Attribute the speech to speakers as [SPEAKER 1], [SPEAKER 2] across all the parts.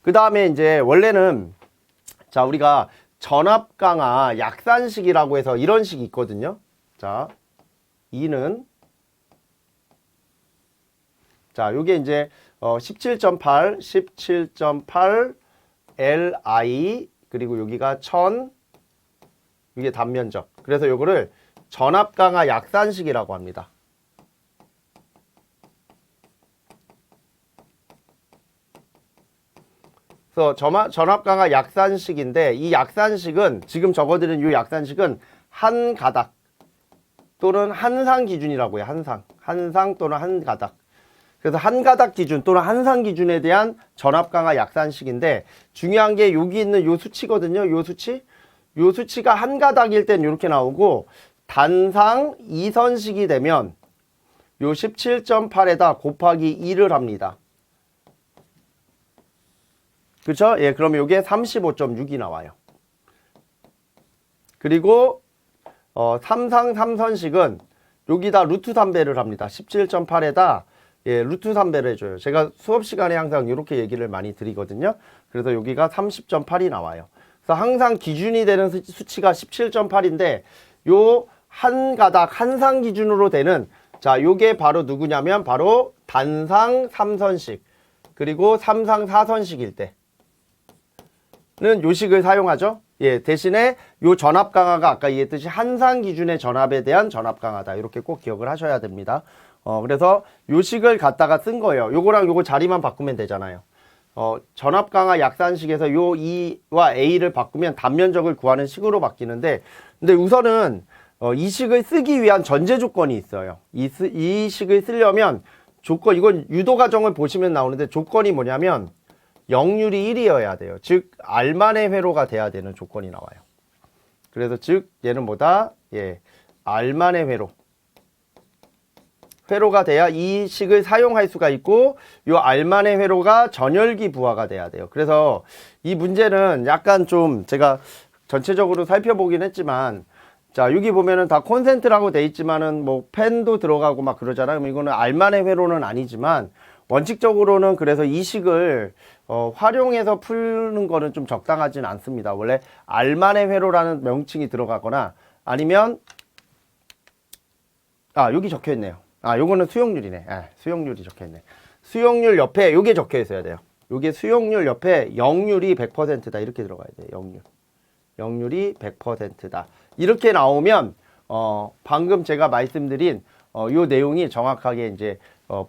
[SPEAKER 1] 그 다음에 이제 원래는 자, 우리가 전압 강화 약산식이라고 해서 이런 식이 있거든요. 자, E는 자, 요게 이제 17.8, 17.8 Li 그리고 여기가 1000 이게 단면적. 그래서 요거를 전압 강화 약산식이라고 합니다. 그래서 전압 강화 약산식인데 이 약산식은 지금 적어드린 이 약산식은 한 가닥 또는 한상 기준이라고 해요. 한상 또는 한 가닥. 그래서 한 가닥 기준 또는 한상 기준에 대한 전압 강화 약산식인데 중요한 게 여기 있는 요 수치거든요. 요 수치. 요 수치가 한 가닥일 땐 이렇게 나오고 단상 이선식이 되면 요 17.8에다 곱하기 2를 합니다. 그렇죠? 예, 그러면 요게 35.6이 나와요. 그리고 3상 3선식은 여기다 루트 3배를 합니다. 17.8에다 예, 루트 3배를 해줘요. 제가 수업 시간에 항상 이렇게 얘기를 많이 드리거든요. 그래서 여기가 30.8이 나와요. 그래서 항상 기준이 되는 수치가 17.8인데 요 한 가닥 한상 기준으로 되는 자, 요게 바로 누구냐면 바로 단상 3선식 그리고 3상 4선식일 때는 요식을 사용하죠. 예, 대신에 요 전압 강화가 아까 얘기했듯이 한상 기준의 전압에 대한 전압 강화다. 이렇게 꼭 기억을 하셔야 됩니다. 그래서 요식을 갖다가 쓴 거예요. 요거랑 요거 자리만 바꾸면 되잖아요. 전압 강화 약산식에서 요 E와 A를 바꾸면 단면적을 구하는 식으로 바뀌는데 근데 우선은 이 식을 쓰기 위한 전제 조건이 있어요. 이 식을 쓰려면 이건 유도 과정을 보시면 나오는데 조건이 뭐냐면 역률이 1이어야 돼요. 즉 R만의 회로가 돼야 되는 조건이 나와요. 그래서 즉 얘는 뭐다? 예, R만의 회로가 돼야 이 식을 사용할 수가 있고 요 R만의 회로가 전열기 부하가 돼야 돼요. 그래서 이 문제는 약간 좀 제가 전체적으로 살펴보긴 했지만 자, 여기 보면은 다 콘센트라고 돼 있지만은 뭐 펜도 들어가고 막 그러잖아요. 그럼 이거는 R만의 회로는 아니지만 원칙적으로는 그래서 이 식을 활용해서 푸는 거는 좀 적당하진 않습니다. 원래 R만의 회로라는 명칭이 들어가거나 아니면 여기 적혀 있네요. 요거는 수용률이네. 수용률이 적혀 있네. 수용률 옆에 요게 적혀 있어야 돼요. 요게 수용률 옆에 역률이 100%다. 이렇게 들어가야 돼요. 역률이 100%다. 이렇게 나오면 방금 제가 말씀드린 요 내용이 정확하게 이제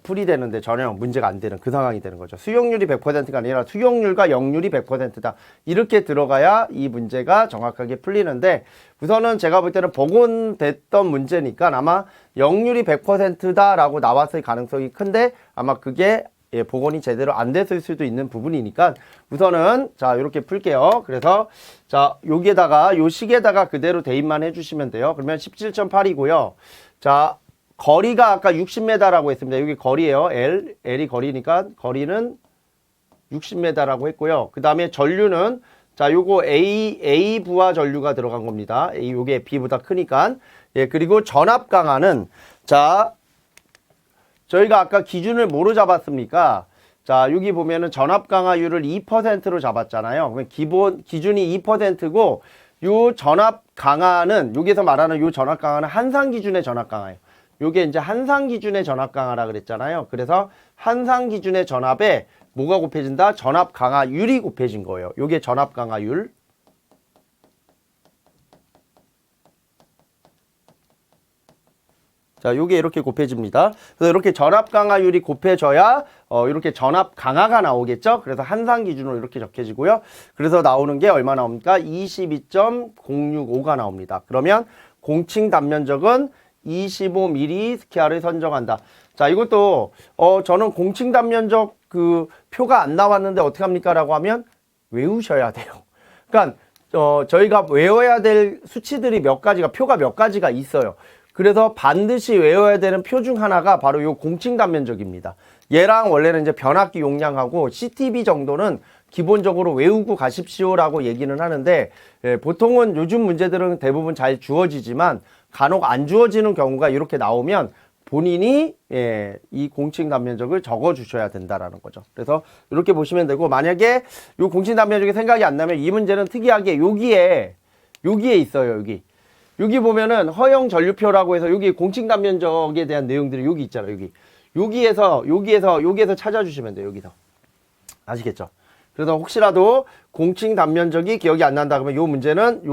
[SPEAKER 1] 풀이되는데 전혀 문제가 안 되는 그 상황이 되는 거죠. 수용률이 100%가 아니라 수용률과 역률이 100%다. 이렇게 들어가야 이 문제가 정확하게 풀리는데 우선은 제가 볼 때는 복원됐던 문제니까 아마 역률이 100%다라고 나왔을 가능성이 큰데 아마 그게 복원이 제대로 안 됐을 수도 있는 부분이니까 우선은 자 이렇게 풀게요. 그래서 자 여기에다가 요 식에다가 그대로 대입만 해주시면 돼요. 그러면 17.8이고요. 자 거리가 아까 60m라고 했습니다. 여기 거리예요. L이 거리니까 거리는 60m라고 했고요. 그 다음에 전류는 자 요거 A 부하 전류가 들어간 겁니다. 요게 B보다 크니까. 예, 그리고 전압 강화는 자 저희가 아까 기준을 뭐로 잡았습니까? 자 여기 보면은 전압 강화율을 2%로 잡았잖아요. 그러면 기준이 2%고 요 전압 강화는 여기서 말하는 요 전압 강화는 한상 기준의 전압 강화예요. 요게 이제 한상 기준의 전압 강화라 그랬잖아요. 그래서 한상 기준의 전압에 뭐가 곱해진다? 전압 강화율이 곱해진 거예요. 요게 전압 강화율. 자, 요게 이렇게 곱해집니다. 그래서 이렇게 전압 강화율이 곱해져야 이렇게 전압 강화가 나오겠죠. 그래서 한상 기준으로 이렇게 적혀지고요. 그래서 나오는 게 얼마 나옵니까? 22.065가 나옵니다. 그러면 공칭 단면적은 25mS를 선정한다. 자, 이것도 저는 공칭 단면적 그 표가 안 나왔는데 어떻게 합니까? 라고 하면 외우셔야 돼요. 그러니까 저희가 외워야 될 수치들이 표가 몇 가지가 있어요. 그래서 반드시 외워야 되는 표 중 하나가 바로 요 공칭 단면적입니다. 얘랑 원래는 이제 변압기 용량하고 CTB 정도는 기본적으로 외우고 가십시오라고 얘기는 하는데 보통은 요즘 문제들은 대부분 잘 주어지지만 간혹 안 주어지는 경우가 이렇게 나오면 본인이 이 공칭 단면적을 적어 주셔야 된다라는 거죠. 그래서 이렇게 보시면 되고, 만약에 이 공칭 단면적이 생각이 안 나면 이 문제는 특이하게 여기에 있어요. 여기 보면은 허용 전류표라고 해서 여기 공칭 단면적에 대한 내용들이 여기 있잖아요. 여기에서 찾아주시면 돼요. 여기서. 아시겠죠? 그래서 혹시라도 공칭 단면적이 기억이 안 난다 그러면 이 문제는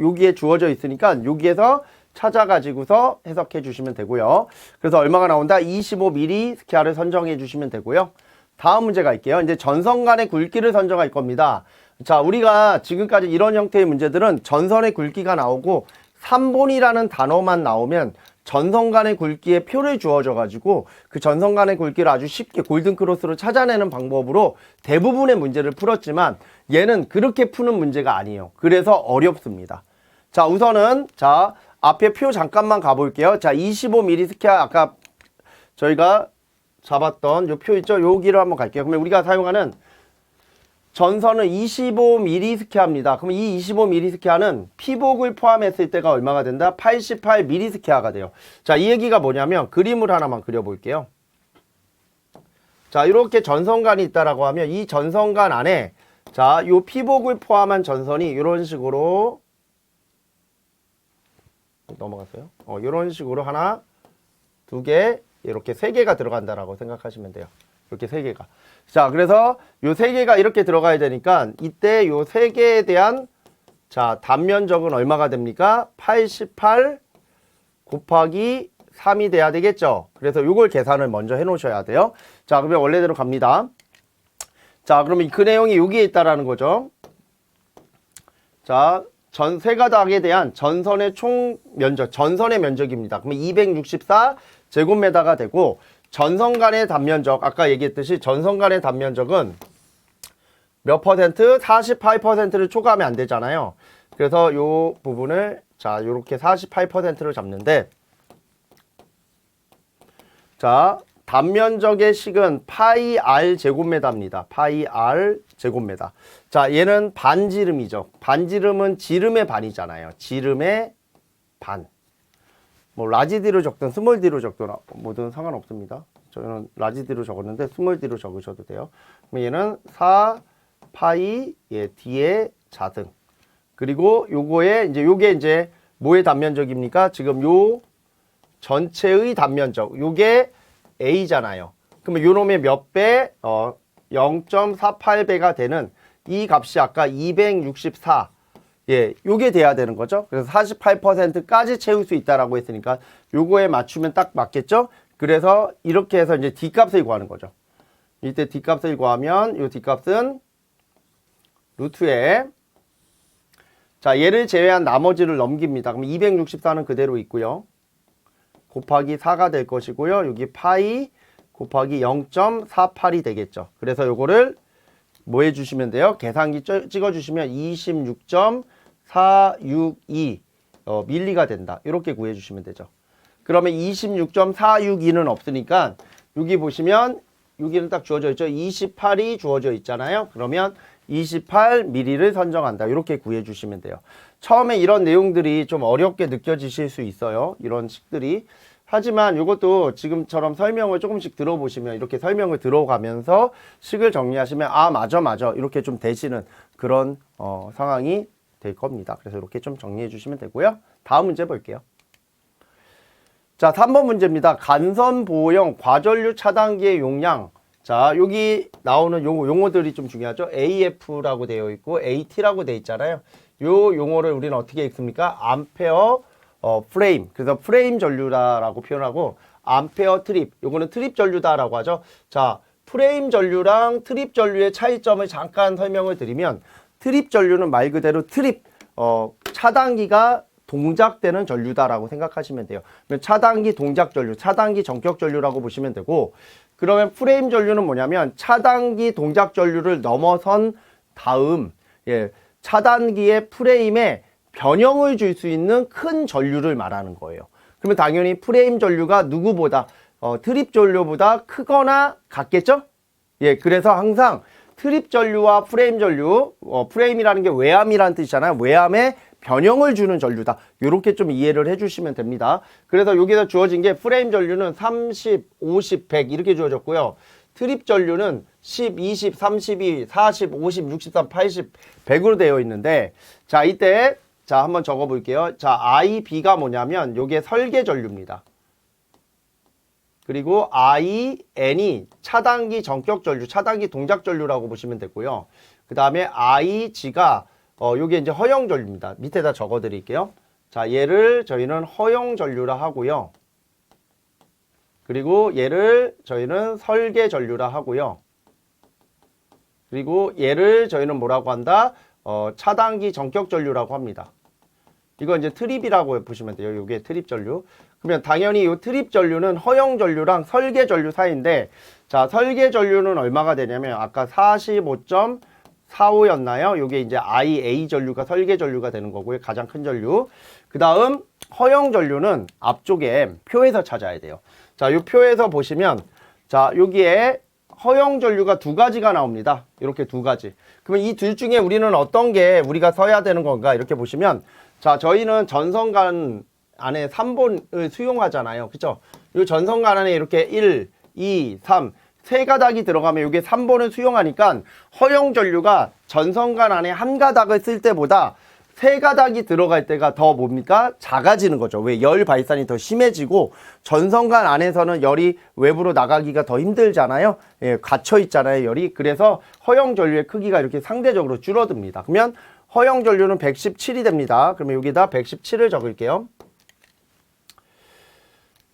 [SPEAKER 1] 여기에 주어져 있으니까 여기에서 찾아가지고서 해석해 주시면 되고요. 그래서 얼마가 나온다? 25mm 스퀘어를 선정해 주시면 되고요. 다음 문제 갈게요. 이제 전선 간의 굵기를 선정할 겁니다. 자, 우리가 지금까지 이런 형태의 문제들은 전선의 굵기가 나오고 3본이라는 단어만 나오면 전선 간의 굵기에 표를 주어져 가지고 그 전선 간의 굵기를 아주 쉽게 골든크로스로 찾아내는 방법으로 대부분의 문제를 풀었지만 얘는 그렇게 푸는 문제가 아니에요. 그래서 어렵습니다. 자, 우선은 앞에 표 잠깐만 가볼게요. 자, 25mm 스퀘어 아까 저희가 잡았던 요 표 있죠? 여기를 한번 갈게요. 그러면 우리가 사용하는 전선은 25mm 스퀘어입니다. 그럼 이 25mm 스퀘어는 피복을 포함했을 때가 얼마가 된다? 88mm 스퀘어가 돼요. 자, 이 얘기가 뭐냐면 그림을 하나만 그려볼게요. 자, 이렇게 전선간이 있다라고 하면 이 전선간 안에 자, 요 피복을 포함한 전선이 이런 식으로 넘어갔어요. 이런 식으로 하나, 두 개, 이렇게 세 개가 들어간다라고 생각하시면 돼요. 이렇게 세 개가. 자, 그래서 요 세 개가 이렇게 들어가야 되니까 이때 요 세 개에 대한 자, 단면적은 얼마가 됩니까? 88 곱하기 3이 돼야 되겠죠. 그래서 요걸 계산을 먼저 해 놓으셔야 돼요. 자, 그러면 원래대로 갑니다. 자, 그러면 그 내용이 여기에 있다라는 거죠. 자, 세 가닥에 대한 전선의 총 면적, 전선의 면적입니다. 그러면 264 제곱미터가 되고 전선 간의 단면적, 아까 얘기했듯이 전선 간의 단면적은 몇 퍼센트? 48%를 초과하면 안 되잖아요. 그래서 요 부분을 자, 요렇게 48%를 잡는데 자, 단면적의 식은 파이 r 제곱미터입니다. 파이 r 제곱미터. 자, 얘는 반지름이죠. 반지름은 지름의 반이잖아요. 지름의 반. 뭐 라지 D로 적든 스몰 D로 적든 뭐든 상관없습니다. 저는 라지 D로 적었는데 스몰 D로 적으셔도 돼요. 그럼 얘는 4 파이 D의 자등. 그리고 요게 이제 뭐의 단면적입니까? 지금 요 전체의 단면적. 요게 A잖아요. 그러면 요놈의 몇 배? 0.48배가 되는 이 값이 아까 264. 요게 돼야 되는 거죠. 그래서 48%까지 채울 수 있다라고 했으니까 요거에 맞추면 딱 맞겠죠? 그래서 이렇게 해서 이제 D값을 구하는 거죠. 이때 D값을 구하면 요 D값은 루트에 자, 얘를 제외한 나머지를 넘깁니다. 그럼 264는 그대로 있고요. 곱하기 4가 될 것이고요. 여기 파이 곱하기 0.48이 되겠죠. 그래서 요거를 뭐 해주시면 돼요? 계산기 찍어주시면 26.462 밀리가 된다. 이렇게 구해주시면 되죠. 그러면 26.462는 없으니까 여기 보시면 여기는 딱 주어져 있죠. 28이 주어져 있잖아요. 그러면 28mm를 선정한다. 이렇게 구해주시면 돼요. 처음에 이런 내용들이 좀 어렵게 느껴지실 수 있어요. 이런 식들이. 하지만 이것도 지금처럼 설명을 조금씩 들어보시면 이렇게 설명을 들어가면서 식을 정리하시면 아 맞아 이렇게 좀 되시는 그런 상황이 될 겁니다. 그래서 이렇게 좀 정리해 주시면 되고요. 다음 문제 볼게요. 자, 3번 문제입니다. 간선 보호용 과전류 차단기의 용량. 자, 여기 나오는 용어들이 좀 중요하죠. AF라고 되어 있고 AT라고 되어 있잖아요. 요 용어를 우리는 어떻게 읽습니까? 암페어 프레임. 그래서 프레임 전류다라고 표현하고 암페어 트립. 요거는 트립 전류다라고 하죠. 자, 프레임 전류랑 트립 전류의 차이점을 잠깐 설명을 드리면 트립 전류는 말 그대로 트립 차단기가 동작되는 전류다라고 생각하시면 돼요. 차단기 동작 전류, 차단기 전격 전류라고 보시면 되고 그러면 프레임 전류는 뭐냐면 차단기 동작 전류를 넘어선 다음 차단기의 프레임에 변형을 줄 수 있는 큰 전류를 말하는 거예요. 그러면 당연히 프레임 전류가 누구보다 트립 전류보다 크거나 같겠죠? 그래서 항상 트립 전류와 프레임 전류, 프레임이라는 게 외암이라는 뜻이잖아요. 외암에 변형을 주는 전류다. 이렇게 좀 이해를 해주시면 됩니다. 그래서 여기서 주어진 게 프레임 전류는 30, 50, 100 이렇게 주어졌고요. 트립 전류는 10, 20, 32, 40, 50, 63, 80, 100으로 되어 있는데 자 이때 자 한번 적어 볼게요. 자 IB가 뭐냐면 요게 설계 전류입니다. 그리고 IN이 차단기 전격 전류, 차단기 동작 전류라고 보시면 되고요. 그 다음에 IG가 요게 이제 허용 전류입니다. 밑에다 적어 드릴게요. 자 얘를 저희는 허용 전류라 하고요. 그리고 얘를 저희는 설계 전류라 하고요. 그리고 얘를 저희는 뭐라고 한다? 차단기 전격 전류라고 합니다. 이거 이제 트립이라고 보시면 돼요. 이게 트립 전류. 그러면 당연히 이 트립 전류는 허용 전류랑 설계 전류 사이인데, 자, 설계 전류는 얼마가 되냐면 아까 45.45였나요? 이게 이제 IA 전류가 설계 전류가 되는 거고요. 가장 큰 전류. 그 다음 허용 전류는 앞쪽에 표에서 찾아야 돼요. 자, 이 표에서 보시면 자, 여기에 허용 전류가 두 가지가 나옵니다. 이렇게 두 가지. 그러면 이 둘 중에 우리는 어떤 게 우리가 써야 되는 건가? 이렇게 보시면 자, 저희는 전선간 안에 3본을 수용하잖아요. 그쵸? 이 전선간 안에 이렇게 1, 2, 3, 세 가닥이 들어가면 이게 3본을 수용하니까 허용 전류가 전선간 안에 한 가닥을 쓸 때보다 세 가닥이 들어갈 때가 더 뭡니까? 작아지는 거죠. 왜? 열 발산이 더 심해지고 전선간 안에서는 열이 외부로 나가기가 더 힘들잖아요. 예, 갇혀 있잖아요, 열이. 그래서 허용 전류의 크기가 이렇게 상대적으로 줄어듭니다. 그러면 허용 전류는 117이 됩니다. 그러면 여기다 117을 적을게요.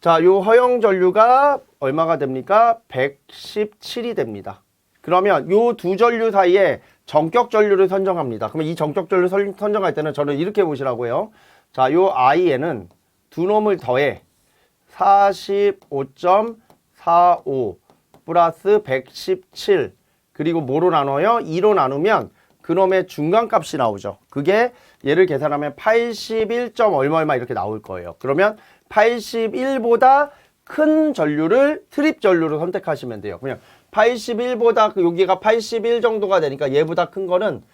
[SPEAKER 1] 자, 요 허용 전류가 얼마가 됩니까? 117이 됩니다. 그러면 요 두 전류 사이에 전격 전류를 선정합니다. 그러면 이 전격 전류 선정할 때는 저는 이렇게 보시라고 해요. 자, 요 I에는 두 놈을 더해 45.45 플러스 117 그리고 뭐로 나눠요? 2로 나누면 그놈의 중간값이 나오죠. 그게 얘를 계산하면 81. 얼마 이렇게 나올 거예요. 그러면 81보다 큰 전류를 트립 전류로 선택하시면 돼요. 그냥 81보다 여기가 81 정도가 되니까 얘보다 큰 거는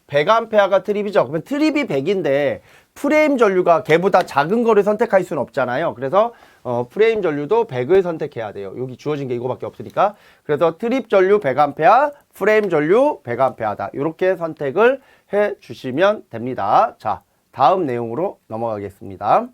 [SPEAKER 1] 100A가 트립이죠. 그러면 트립이 100인데 프레임 전류가 걔보다 작은 거를 선택할 수는 없잖아요. 그래서 프레임 전류도 100을 선택해야 돼요. 여기 주어진 게 이거밖에 없으니까. 그래서 트립 전류 100A, 프레임 전류 100A다. 이렇게 선택을 해 주시면 됩니다. 자, 다음 내용으로 넘어가겠습니다.